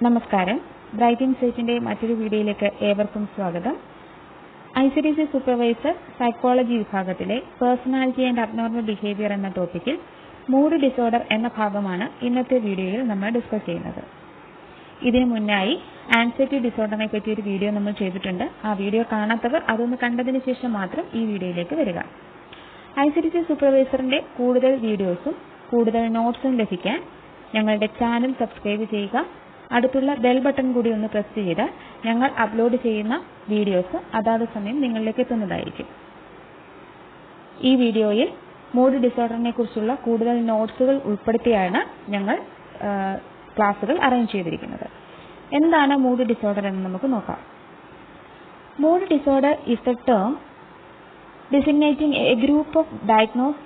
നമസ്കാരം. ബ്രൈറ്റ് ഇൻസൈറ്റിന്റെ മറ്റൊരു വീഡിയോയിലേക്ക് ഏവർക്കും സ്വാഗതം. ICDC സൂപ്പർവൈസർ സൈക്കോളജി വിഭാഗത്തിലെ പേഴ്സണാലിറ്റി ആൻഡ് അബ്നോർമൽ ബിഹേവിയർ എന്ന ടോപ്പിക്കിൽ മൂഡ് ഡിസോർഡർ എന്ന ഭാഗമാണ് ഇന്നത്തെ വീഡിയോയിൽ നമ്മൾ ഡിസ്കസ് ചെയ്യുന്നത്. ഇതിനു മുന്നായി ആൻസൈറ്റി ഡിസോർഡറിനെ പറ്റി ഒരു വീഡിയോ നമ്മൾ ചെയ്തിട്ടുണ്ട്. ആ വീഡിയോ കാണാത്തവർ അതൊന്ന് കണ്ടതിന് ശേഷം മാത്രം ഈ വീഡിയോയിലേക്ക് വരിക. ICDC സൂപ്പർവൈസറിന്റെ കൂടുതൽ വീഡിയോസും കൂടുതൽ നോട്ട്സും ലഭിക്കാൻ ഞങ്ങളുടെ ചാനൽ സബ്സ്ക്രൈബ് ചെയ്യുക. അടുത്തുള്ള ബെൽ ബട്ടൺ കൂടി ഒന്ന് പ്രസ് ചെയ്താൽ ഞങ്ങൾ അപ്ലോഡ് ചെയ്യുന്ന വീഡിയോസ് അതാത് സമയം നിങ്ങളിലേക്ക് എത്തുന്നതായിരിക്കും. ഈ വീഡിയോയിൽ മൂഡ് ഡിസോർഡറിനെ കുറിച്ചുള്ള കൂടുതൽ നോട്ട്സുകൾ ഉൾപ്പെടുത്തിയാണ് ഞങ്ങൾ ക്ലാസുകൾ അറേഞ്ച് ചെയ്തിരിക്കുന്നത്. എന്താണ് മൂഡ് ഡിസോർഡർ എന്ന് നമുക്ക് നോക്കാം. Mood disorder is the term designating a group of diagnosed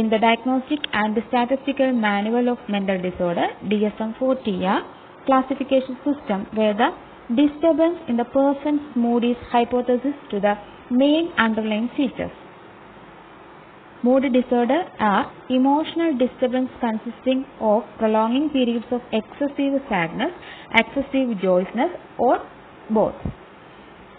in the Diagnostic and Statistical Manual of Mental Disorder DSM-4-TR classification system where the disturbance in the person's mood is hypothesis to the main underlying features. Mood disorder are emotional disturbance consisting of prolonging periods of excessive sadness, excessive joyousness or both.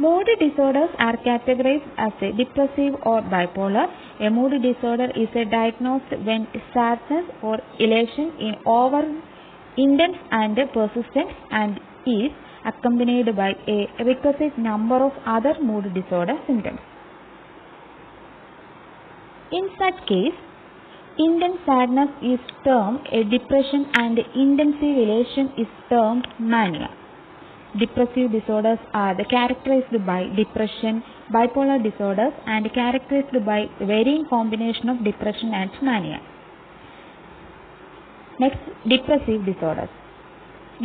Mood disorders are categorized as a depressive or bipolar. A mood disorder is diagnosed when sadness or elation is over intense and persistent and is accompanied by a requisite number of other mood disorder symptoms. In such case, intense sadness is termed a depression and intensive elation is termed mania. Depressive disorders are characterized by depression, bipolar disorders and characterized by varying combination of depression and mania. Next, depressive disorders.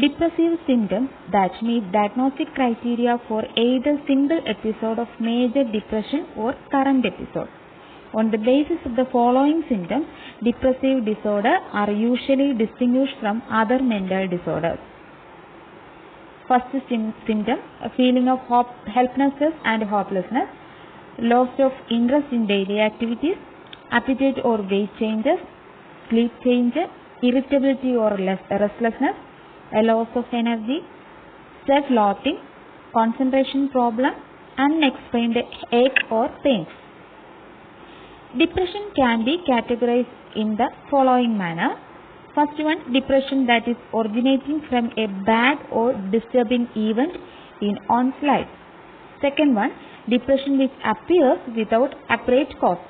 Depressive symptoms that meet diagnostic criteria for either single episode of major depression or current episode. On the basis of the following symptoms, depressive disorders are usually distinguished from other mental disorders. First symptom, a feeling of helplessness and hopelessness, loss of interest in daily activities, appetite or weight changes, sleep change, irritability or restlessness, a loss of energy, self-loathing, concentration problem, unexplained ache or pains. Depression can be categorized in the following manner. First one, depression that is originating from a bad or disturbing event in one's life. Second one, depression which appears without apparent cause.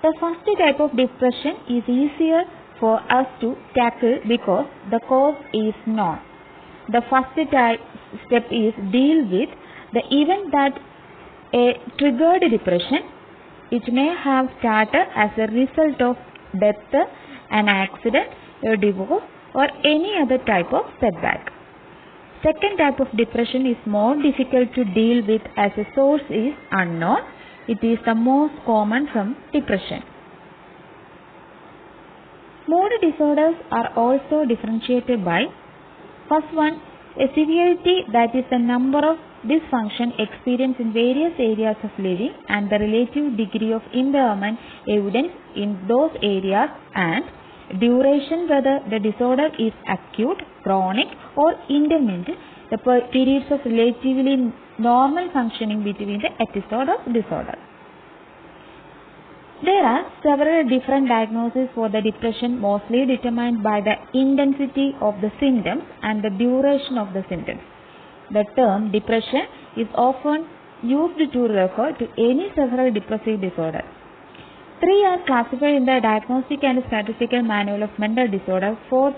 The first type of depression is easier for us to tackle because the cause is known. The first step is deal with the event that triggered depression. It may have started as a result of death, an accident, a divorce or any other type of setback. Second type of depression is more difficult to deal with as the source is unknown. It is the most common form of depression. Mood disorders are also differentiated by first one, a severity that is the number of dysfunction experienced in various areas of living and the relative degree of impairment evidence in those areas, and duration whether the disorder is acute, chronic or intermittent, the periods of relatively normal functioning between the episode of disorder. There are several different diagnoses for the depression, mostly determined by the intensity of the symptoms and the duration of the symptoms. The term depression is often used to refer to any several depressive disorders. Three are classified in the Diagnostic and Statistical Manual of Mental Disorder, 4th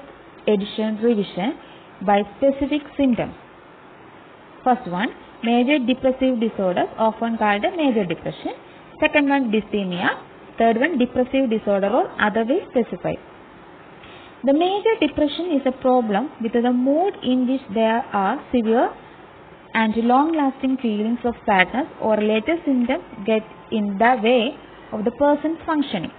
edition revision, by specific symptoms. First one, major depressive disorders, often called major depression. Second one, dysthymia. Third one, depressive disorder or otherwise specified. The major depression is a problem with the mood in which there are severe and long-lasting feelings of sadness or later symptoms get in the way of the person's functioning.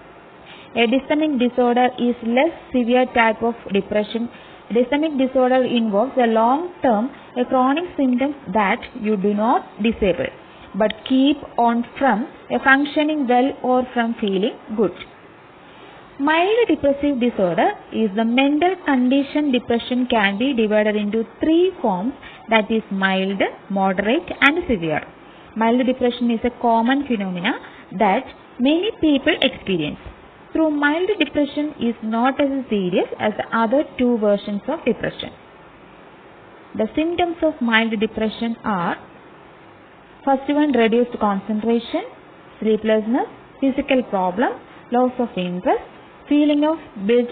A dysthymic disorder is less severe type of depression. Dysthymic disorder involves a long-term, a chronic symptoms that you do not disable, but keep on from a functioning well or from feeling good. Mild depressive disorder is the mental condition. Depression can be divided into three forms, that is mild, moderate and severe. Mild depression is a common phenomenon that many people experience. Through mild depression is not as serious as the other two versions of depression. The symptoms of mild depression are: first one, reduced concentration, sleeplessness, physical problems, loss of interest, feeling of guilt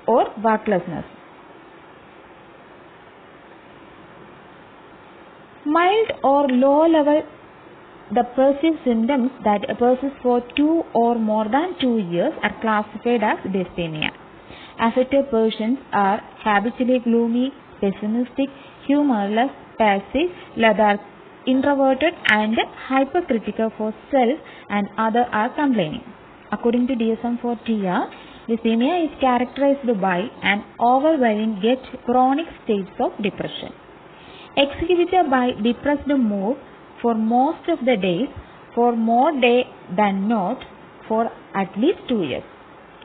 or worthlessness. Mild or low level depressive symptoms that persist for 2 or more than 2 years are classified as dysthymia. Affected persons are habitually gloomy, pessimistic, humorless, passive, lethargic, introverted and hypercritical for self, and others are complaining. According to DSM-4-TR, dysthymia is characterized by an overwhelming yet chronic state of depression, exhibited by depressed mood for most of the days, for more days than not, for at least 2 years.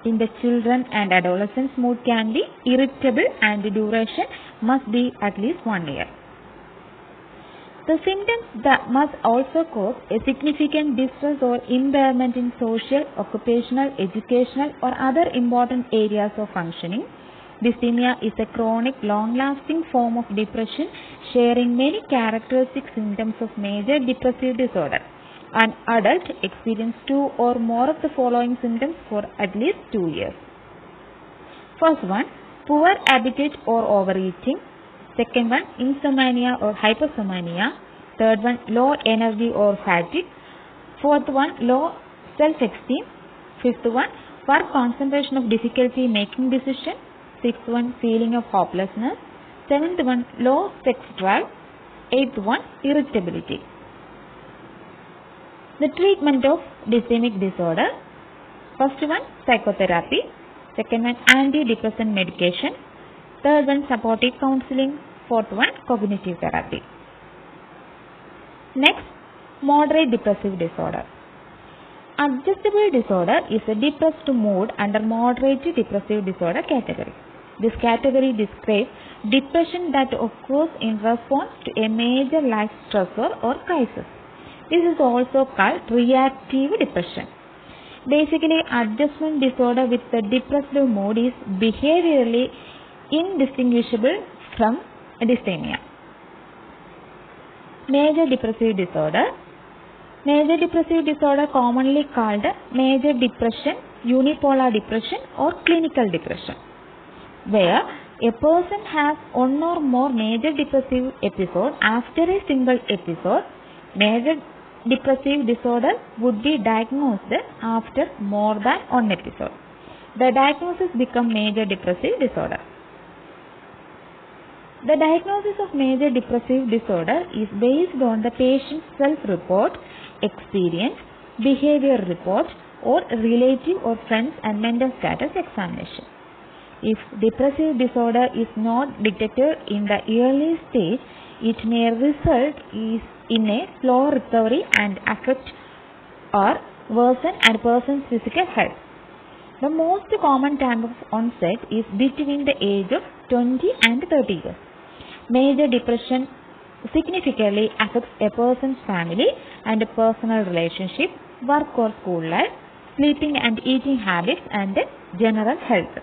In the children and adolescents, mood can be irritable and the duration must be at least 1 year. The symptoms that must also cause a significant distress or impairment in social, occupational, educational or other important areas of functioning. Dysthymia is a chronic, long-lasting form of depression sharing many characteristic symptoms of major depressive disorder. An adult experiences 2 or more of the following symptoms for at least 2 years. First one, poor appetite or overeating. Second one, insomnia or hypersomnia. Third one, low energy or fatigue. Fourth one, low self-esteem. Fifth one, poor concentration of difficulty making decision. Sixth one, feeling of hopelessness. Seventh one, low sex drive. Eighth one, irritability. The treatment of dysthymic disorder. First one, psychotherapy. Second one, antidepressant medication. Third one, supportive counseling. Fourth one, cognitive therapy. Next, moderate depressive disorder. Adjustable disorder is a depressed mood under moderate depressive disorder category. This category describes depression that occurs in response to a major life stressor or crisis. This is also called reactive depression. Basically, adjustment disorder with the depressed mood is behaviorally indistinguishable from dysthymia. Major depressive disorder. Major depressive disorder, commonly called major depression, unipolar depression or clinical depression, where a person has one or more major depressive episodes after a single episode. Major depressive disorder would be diagnosed after more than one episode. The diagnosis becomes major depressive disorder. The diagnosis of major depressive disorder is based on the patient's self-report, experience, behavior report or relative or friends and mental status examination. If depressive disorder is not detected in the early stage, it may result in a slow recovery and affect or worsen a person's physical health. The most common time of onset is between the age of 20 and 30 years. Major depression significantly affects a person's family and personal relationship, work or school life, sleeping and eating habits and general health.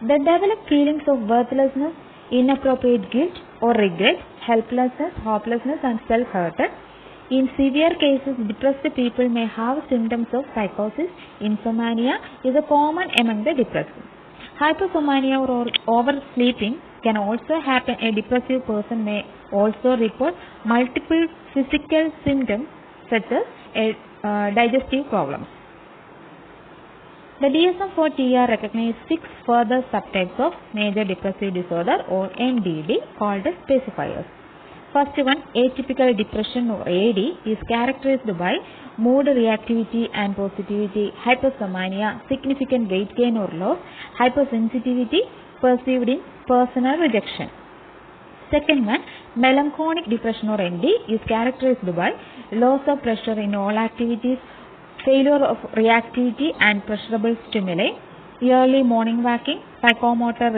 They develop feelings of worthlessness, inappropriate guilt or regret, helplessness, hopelessness and self-hurt. In severe cases, depressed people may have symptoms of psychosis. Insomnia is common among the depressed. Hypersomnia or oversleeping can also happen. A depressive person may also report multiple physical symptoms such as digestive problems. The DSM-4-TR recognizes 6 further subtypes of major depressive disorder or MDD called specifiers. First one, atypical depression or AD is characterized by mood reactivity and positivity, hypersomnia, significant weight gain or loss, hypersensitivity perceived in personal rejection. Second one, melancholic depression or ND is characterized by loss of pressure in all activities, failure of reactivity and pleasurable stimuli, early morning waking, psychomotor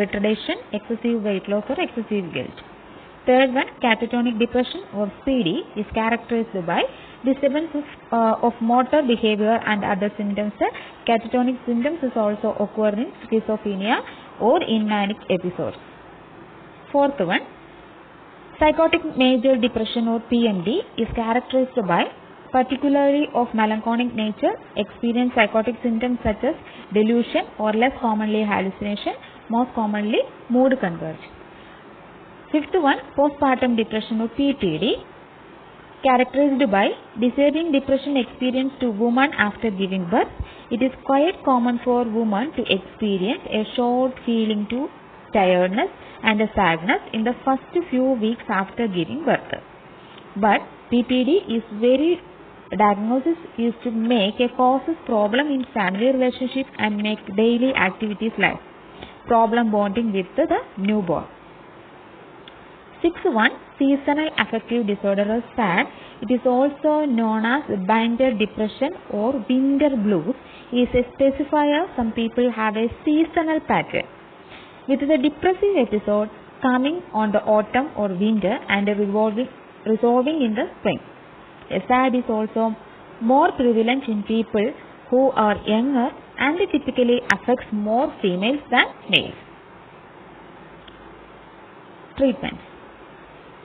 retardation, excessive weight loss or excessive guilt. Third one, catatonic depression or CD is characterized by disturbance of motor behavior and other symptoms. Catatonic symptoms is also occur in schizophrenia or in manic episodes. Fourth one, psychotic major depression or PMD is characterized by particularly of melancholic nature, experience psychotic symptoms such as delusion or less commonly hallucination, most commonly mood conversion. Fifth one, postpartum depression or PTD, characterized by disturbing depression experienced to women after giving birth. It is quite common for women to experience a short feeling to tiredness and a sadness in the first few weeks after giving birth. But PTD is very diagnosis is to make a causes problem in family relationship and make daily activities life problem bonding with the newborn. Sixth one, seasonal affective disorder or SAD. It is also known as binder depression or winter blues. Is a specifier. Some people have a seasonal pattern with the depressive episode coming on the autumn or winter and resolving in the spring. SAD is also more prevalent in people who are younger and typically affects more females than males. Treatment.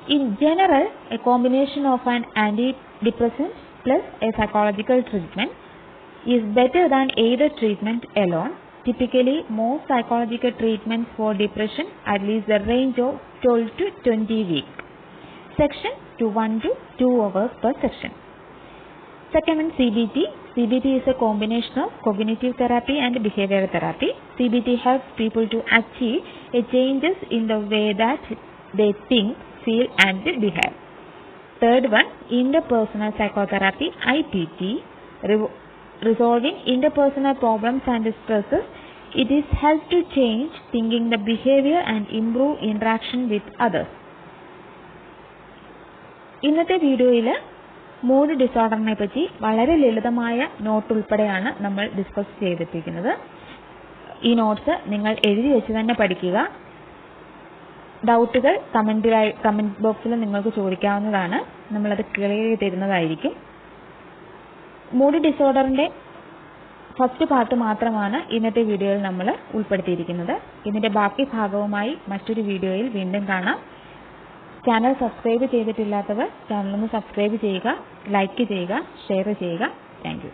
In general, a combination of an antidepressant plus a psychological treatment is better than either treatment alone. Typically, most psychological treatments for depression at least the range of 12 to 20 weeks. Section to 1 to 2 hours per section. Second one, CBT. CBT is a combination of cognitive therapy and behavioral therapy. CBT helps people to achieve a changes in the way that they think, feel and behave. Third one, interpersonal psychotherapy, IPT, resolving interpersonal problems and stresses. It is help to change thinking the behavior and improve interaction with others. ഇന്നത്തെ വീഡിയോയിൽ mood ഡിസോർഡറിനെ പറ്റി വളരെ ലളിതമായ not ഉൾപ്പെടെയാണ് നമ്മൾ discuss ചെയ്തിരിക്കുന്നത്. ഈ notes നിങ്ങൾ എഴുതി വെച്ച് തന്നെ പഠിക്കുക. ഡൗട്ടുകൾ കമന്റ് ബോക്സിൽ നിങ്ങൾക്ക് ചോദിക്കാവുന്നതാണ്. നമ്മളത് ക്ലിയർ ചെയ്ത് തരുന്നതായിരിക്കും. മൂഡ് ഡിസോർഡറിന്റെ ഫസ്റ്റ് പാർട്ട് മാത്രമാണ് ഇന്നത്തെ വീഡിയോയിൽ നമ്മൾ ഉൾപ്പെടുത്തിയിരിക്കുന്നത്. ഇതിന്റെ ബാക്കി ഭാഗവുമായി മറ്റൊരു വീഡിയോയിൽ വീണ്ടും കാണാം. ചാനൽ സബ്സ്ക്രൈബ് ചെയ്തിട്ടില്ലാത്തവർ ചാനൽ ഒന്ന് സബ്സ്ക്രൈബ് ചെയ്യുക, ലൈക്ക് ചെയ്യുക, ഷെയർ ചെയ്യുക. Thank you.